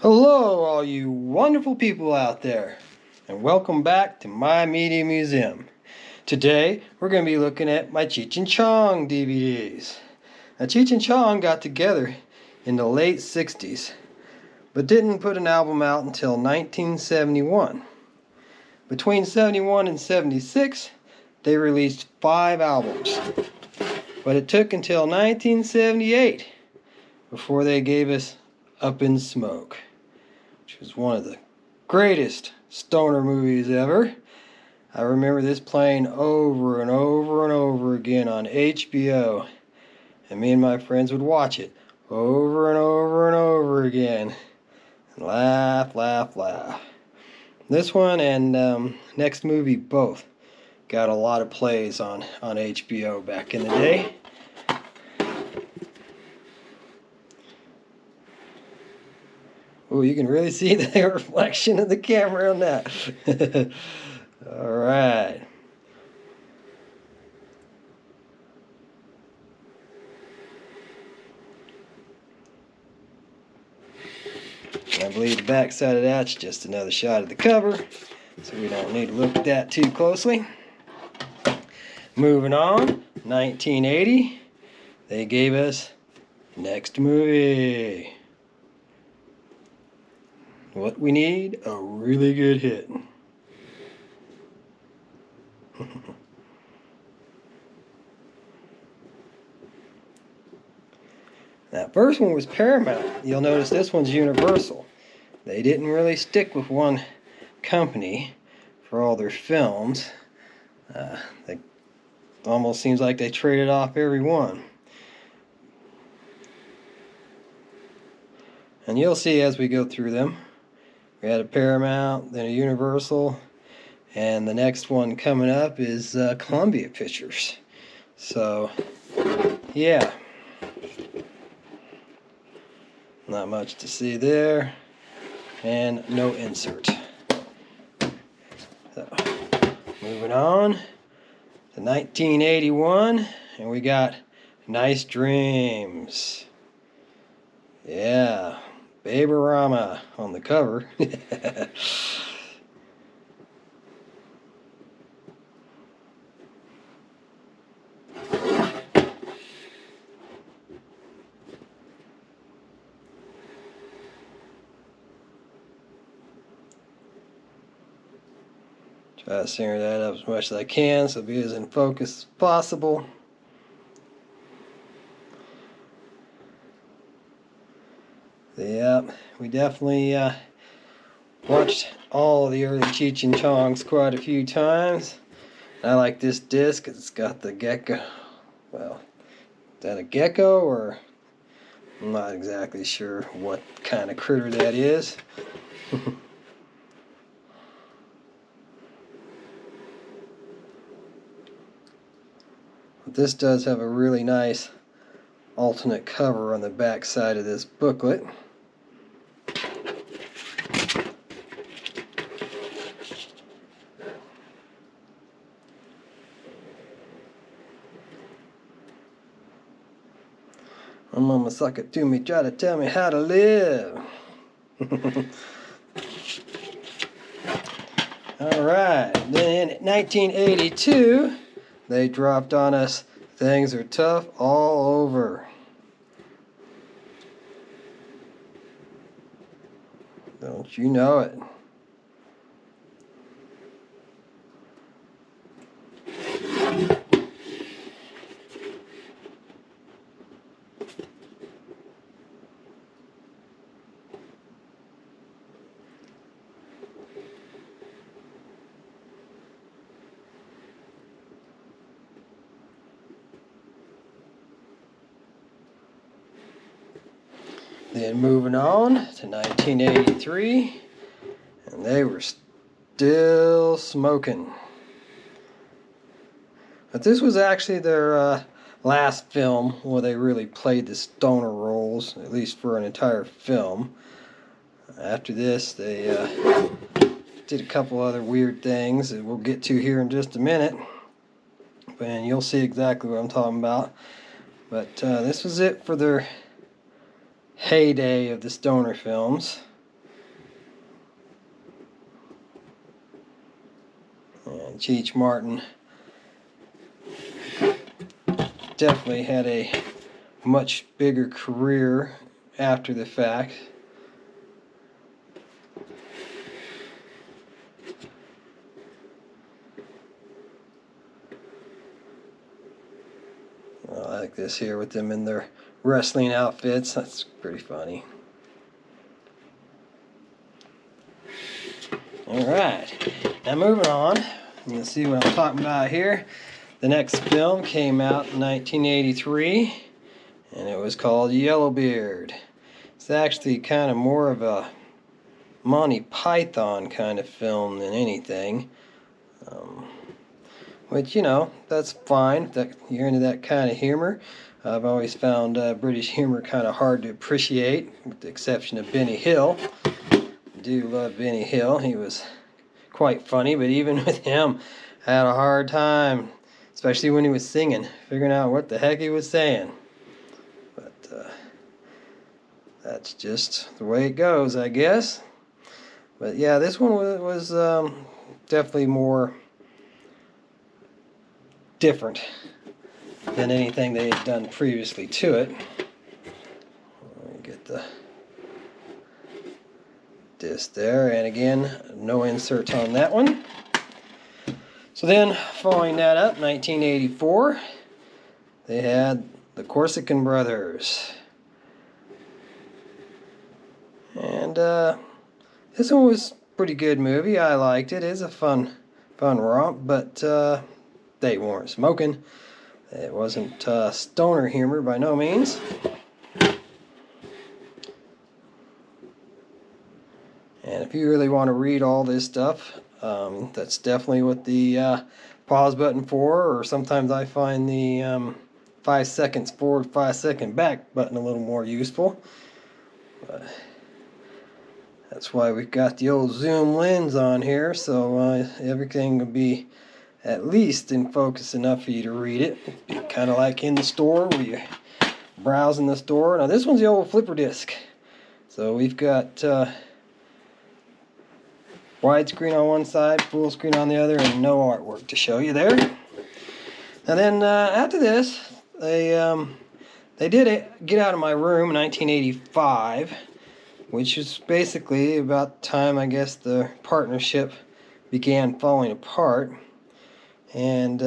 Hello, all you wonderful people out there, and welcome back to my media museum. Today, we're going to be looking at my Cheech and Chong DVDs. Now, Cheech and Chong got together in the late 60s, but didn't put an album out until 1971. Between 71 and 76, they released 5 albums, but it took until 1978 before they gave us Up in Smoke, which was one of the greatest stoner movies ever. I remember this playing over and over and over again on HBO, and me and my friends would watch it over and over and over again and laugh, laugh, laugh. This one and next movie both got a lot of plays on HBO back in the day. Oh, you can really see the reflection of the camera on that. All right. I believe the back side of that's just another shot of the cover, so we don't need to look at that too closely. Moving on, 1980, they gave us Next Movie. What we need? A really good hit. That first one was Paramount. You'll notice this one's Universal. They didn't really stick with one company for all their films. It almost seems like they traded off every one. And you'll see as we go through them. We had a Paramount, then a Universal, and the next one coming up is Columbia Pictures. So, yeah. Not much to see there, and no insert. So, moving on to 1981, and we got Nice Dreams. Yeah, Baby-Rama on the cover. Try to center that up as much as I can so it'll be as in focus as possible. Yep, we definitely watched all of the early Cheech and Chongs quite a few times. I like this disc because it's got the gecko. Well, is that a gecko or I'm not exactly sure what kind of critter that is. But this does have a really nice alternate cover on the back side of this booklet. My mama suck it to me, try to tell me how to live. Alright, then in 1982, they dropped on us Things Are Tough All Over. Don't you know it? Then moving on to 1983, and they were still smoking. But this was actually their last film where they really played the stoner roles, at least for an entire film. After this, they did a couple other weird things that we'll get to here in just a minute. And you'll see exactly what I'm talking about. But this was it for their heyday of the stoner films. And Cheech Martin definitely had a much bigger career after the fact. I like this here with them in their wrestling outfits. That's pretty funny. Alright, now moving on. You can see what I'm talking about here. The next film came out in 1983, and it was called Yellowbeard. It's actually kind of more of a Monty Python kind of film than anything. Which, you know, that's fine. That you're into that kind of humor. I've always found British humor kind of hard to appreciate, with the exception of Benny Hill. I do love Benny Hill. He was quite funny, but even with him, I had a hard time, especially when he was singing, figuring out what the heck he was saying. But that's just the way it goes, I guess. But yeah, this one was definitely more different than anything they had done previously to it. Let me get the disc there, and again, no insert on that one. So then, following that up, 1984, they had the Corsican Brothers. And this one was a pretty good movie. I liked it. It's a fun romp, but they weren't smoking. It wasn't stoner humor by no means. And if you really want to read all this stuff, that's definitely what the pause button for, or sometimes I find the 5 seconds forward, 5 second back button a little more useful. But that's why we've got the old zoom lens on here, so everything will be at least in focus enough for you to read it. Kind of like in the store where you browse in the store. Now this one's the old flipper disc. So we've got widescreen on one side, full screen on the other, and no artwork to show you there. And then after this, they did Get Out of My Room in 1985, which was basically about the time, I guess, the partnership began falling apart. And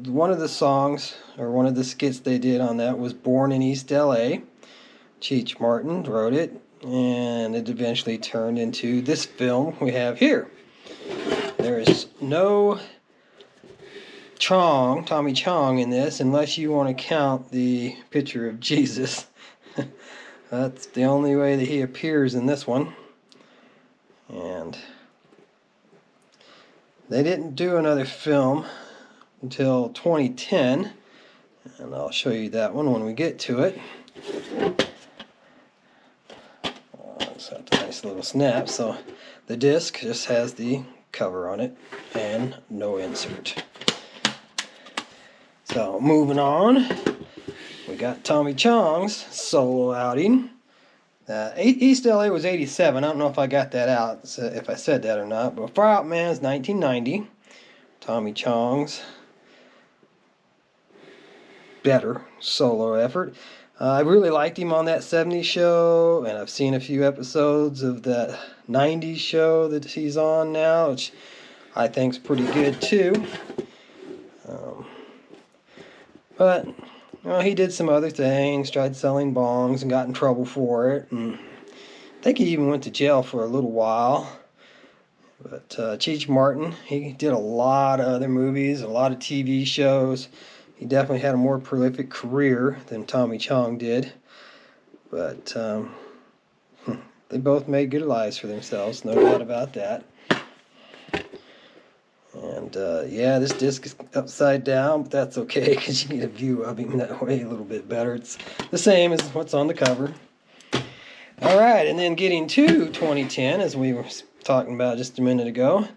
one of the songs, or one of the skits they did on that was Born in East LA. Cheech Martin wrote it, and it eventually turned into this film we have here. There is no Tommy Chong in this, unless you want to count the picture of Jesus. That's the only way that he appears in this one. And they didn't do another film until 2010, and I'll show you that one when we get to it. It's got a nice little snap, so the disc just has the cover on it and no insert. So moving on, we got Tommy Chong's solo outing. East LA was 87. I don't know if I got that out, if I said that or not, but Far Out Man is 1990. Tommy Chong's better solo effort. I really liked him on that 70s show, and I've seen a few episodes of that 90s show that he's on now, which I think's pretty good too. But he did some other things, tried selling bongs and got in trouble for it, and I think he even went to jail for a little while. But Cheech Martin, he did a lot of other movies, a lot of TV shows. He definitely had a more prolific career than Tommy Chong did. But they both made good lives for themselves, no doubt about that. And yeah, this disc is upside down, but that's okay because you get a view of him that way a little bit better. It's the same as what's on the cover. Alright, and then getting to 2010, as we were talking about just a minute ago,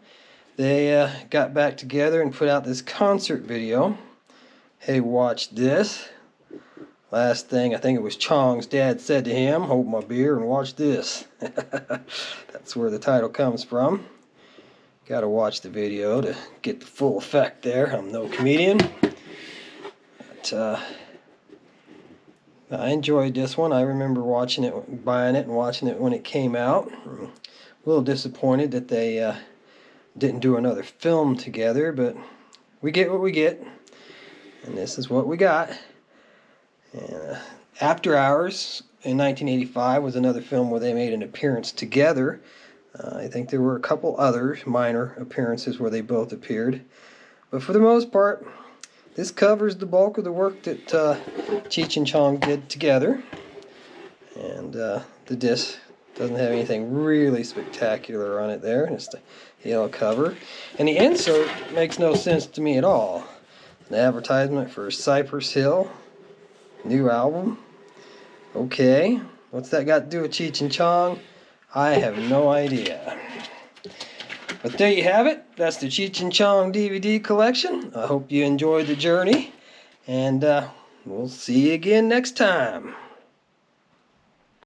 they got back together and put out this concert video. Hey, watch this. Last thing, I think it was Chong's dad said to him, hold my beer and watch this. That's where the title comes from. Gotta watch the video to get the full effect there. I'm no comedian. But, I enjoyed this one. I remember watching it, buying it, and watching it when it came out. I'm a little disappointed that they didn't do another film together, but we get what we get, and this is what we got. And After Hours in 1985 was another film where they made an appearance together. I think there were a couple other minor appearances where they both appeared, but for the most part, this covers the bulk of the work that Cheech and Chong did together. And the disc doesn't have anything really spectacular on it there. It's the yellow cover. And the insert makes no sense to me at all. An advertisement for Cypress Hill, new album. Okay, what's that got to do with Cheech and Chong? I have no idea. But there you have it. That's the Cheech and Chong DVD collection. I hope you enjoyed the journey. And we'll see you again next time.